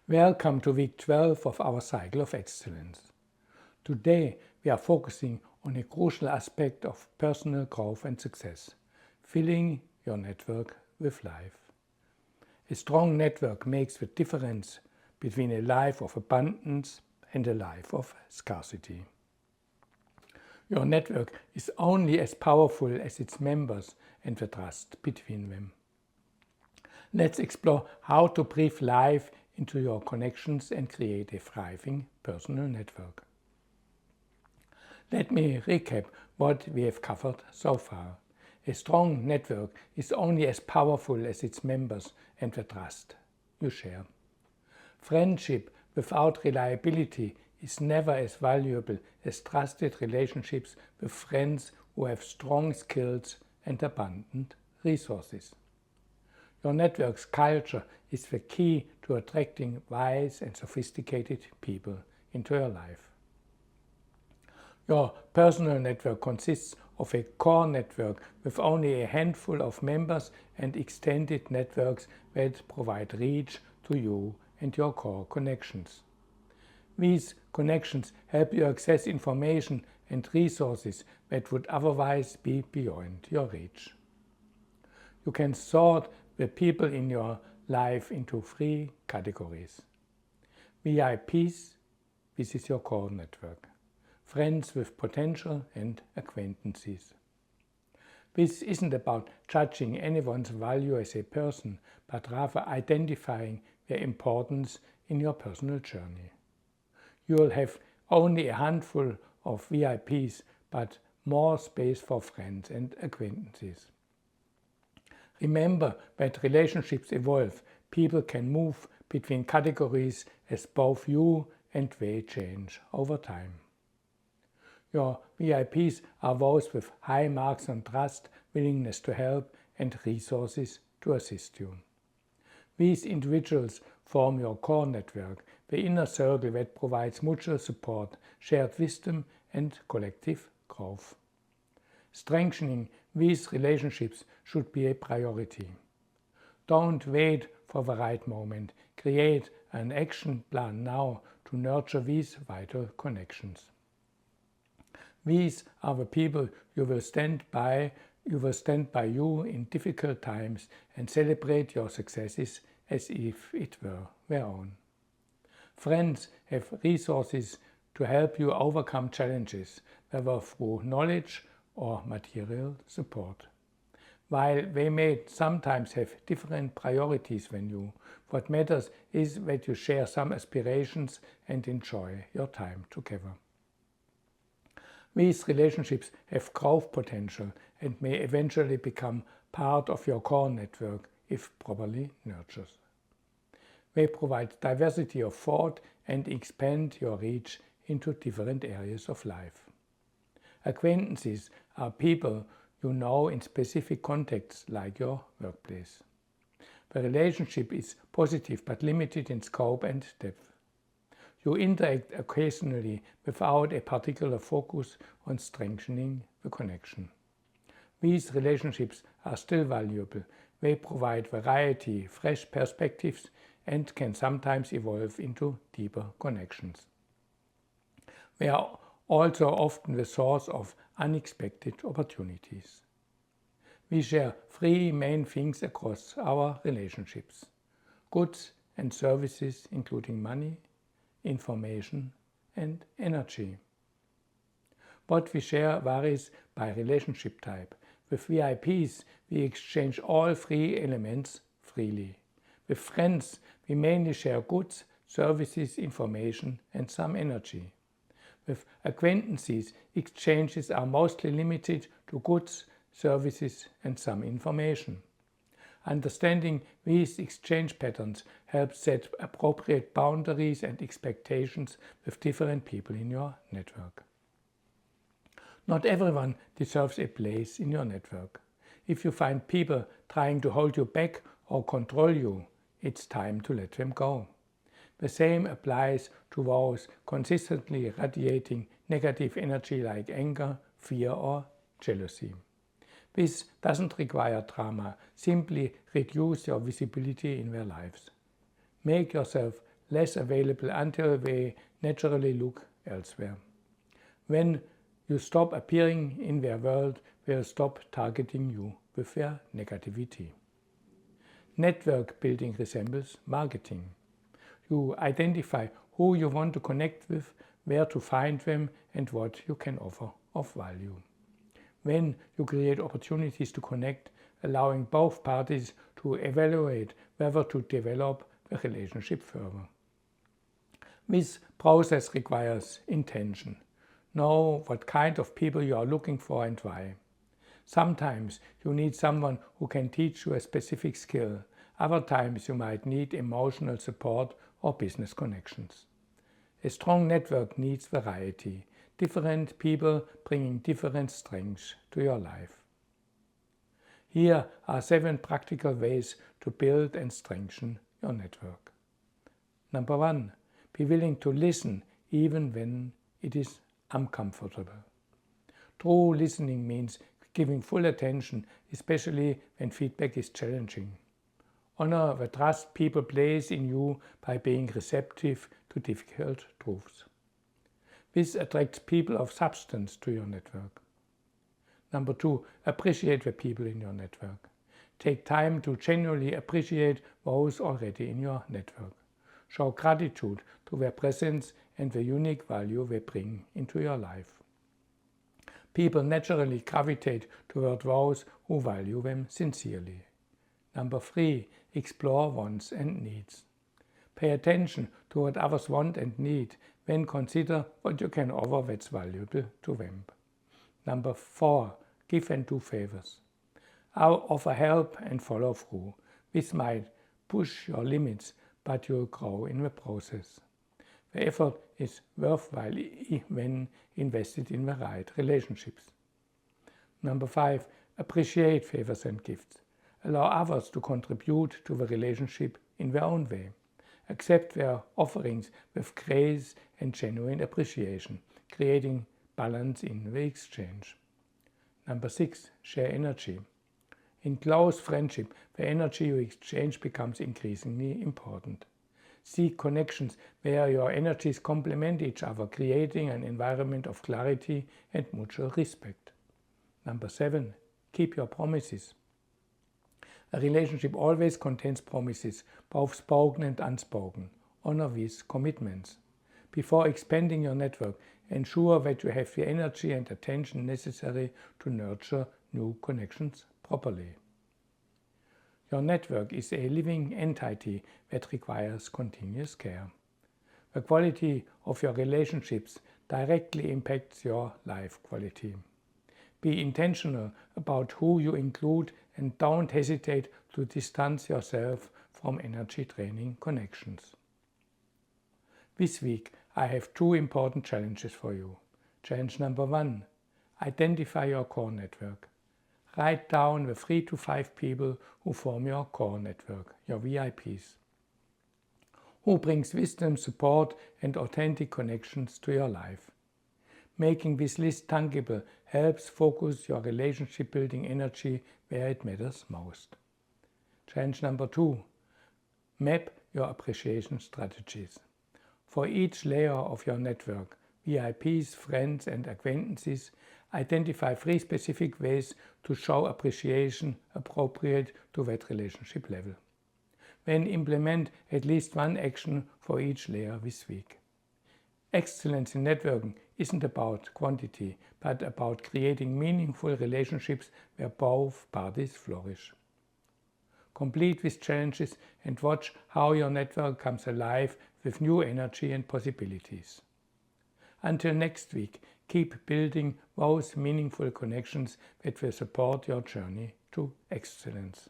Welcome to week 12 of our cycle of excellence. Today we are focusing on a crucial aspect of personal growth and success, filling your network with life. A strong network makes the difference between a life of abundance and a life of scarcity. Your network is only as powerful as its members and the trust between them. Let's explore how to breathe life into your connections and create a thriving personal network. Let me recap what we have covered so far. A strong network is only as powerful as its members and the trust you share. Friendship without reliability is never as valuable as trusted relationships with friends who have strong skills and abundant resources. Your network's culture is the key to attracting wise and sophisticated people into your life. Your personal network consists of a core network with only a handful of members and extended networks that provide reach to you and your core connections. These connections help you access information and resources that would otherwise be beyond your reach. You can sort the people in your life into three categories. VIPs, this is your core network. Friends with potential and acquaintances. This isn't about judging anyone's value as a person, but rather identifying their importance in your personal journey. You will have only a handful of VIPs, but more space for friends and acquaintances. Remember that relationships evolve. People can move between categories as both you and they change over time. Your VIPs are those with high marks on trust, willingness to help, and resources to assist you. These individuals form your core network, the inner circle that provides mutual support, shared wisdom, and collective growth. Strengthening these relationships should be a priority. Don't wait for the right moment. Create an action plan now to nurture these vital connections. These are the people who will stand by you in difficult times and celebrate your successes as if it were their own. Friends have resources to help you overcome challenges, whether through knowledge or material support. While they may sometimes have different priorities than you, what matters is that you share some aspirations and enjoy your time together. These relationships have growth potential and may eventually become part of your core network if properly nurtured. They provide diversity of thought and expand your reach into different areas of life. Acquaintances are people you know in specific contexts like your workplace. The relationship is positive but limited in scope and depth. You interact occasionally without a particular focus on strengthening the connection. These relationships are still valuable. They provide variety, fresh perspectives, and can sometimes evolve into deeper connections. They are also often the source of unexpected opportunities. We share three main things across our relationships: goods and services, including money, information, and energy. What we share varies by relationship type. With VIPs, we exchange all three elements freely. With friends, we mainly share goods, services, information, and some energy. With acquaintances, exchanges are mostly limited to goods, services, and some information. Understanding these exchange patterns helps set appropriate boundaries and expectations with different people in your network. Not everyone deserves a place in your network. If you find people trying to hold you back or control you, it's time to let them go. The same applies to those consistently radiating negative energy like anger, fear, or jealousy. This doesn't require drama. Simply reduce your visibility in their lives. Make yourself less available until they naturally look elsewhere. When you stop appearing in their world, they'll stop targeting you with their negativity. Network building resembles marketing. You identify who you want to connect with, where to find them, and what you can offer of value. When you create opportunities to connect, allowing both parties to evaluate whether to develop the relationship further. This process requires intention. Know what kind of people you are looking for and why. Sometimes you need someone who can teach you a specific skill. Other times you might need emotional support or business connections. A strong network needs variety, different people bringing different strengths to your life. Here are 7 practical ways to build and strengthen your network. Number 1. Be willing to listen even when it is uncomfortable. True listening means giving full attention, especially when feedback is challenging. Honor the trust people place in you by being receptive to difficult truths. This attracts people of substance to your network. Number 2, appreciate the people in your network. Take time to genuinely appreciate those already in your network. Show gratitude to their presence and the unique value they bring into your life. People naturally gravitate toward those who value them sincerely. Number 3, explore wants and needs. Pay attention to what others want and need, then consider what you can offer that's valuable to them. Number 4, give and do favors. Offer help and follow through. This might push your limits, but you'll grow in the process. The effort is worthwhile when invested in the right relationships. Number 5, appreciate favors and gifts. Allow others to contribute to the relationship in their own way. Accept their offerings with grace and genuine appreciation, creating balance in the exchange. Number 6, share energy. In close friendship, the energy you exchange becomes increasingly important. Seek connections where your energies complement each other, creating an environment of clarity and mutual respect. Number 7, keep your promises. A relationship always contains promises, both spoken and unspoken. Honor these commitments. Before expanding your network, ensure that you have the energy and attention necessary to nurture new connections properly. Your network is a living entity that requires continuous care. The quality of your relationships directly impacts your life quality. Be intentional about who you include and don't hesitate to distance yourself from energy-draining connections. This week I have 2 important challenges for you. Challenge number 1, identify your core network. Write down the 3 to 5 people who form your core network, your VIPs. Who brings wisdom, support and authentic connections to your life. Making this list tangible helps focus your relationship building energy where it matters most. Challenge number 2, map your appreciation strategies. For each layer of your network, VIPs, friends and acquaintances, identify 3 specific ways to show appreciation appropriate to that relationship level. Then implement at least 1 action for each layer this week. Excellence in networking isn't about quantity, but about creating meaningful relationships where both parties flourish. Complete these challenges and watch how your network comes alive with new energy and possibilities. Until next week, keep building those meaningful connections that will support your journey to excellence.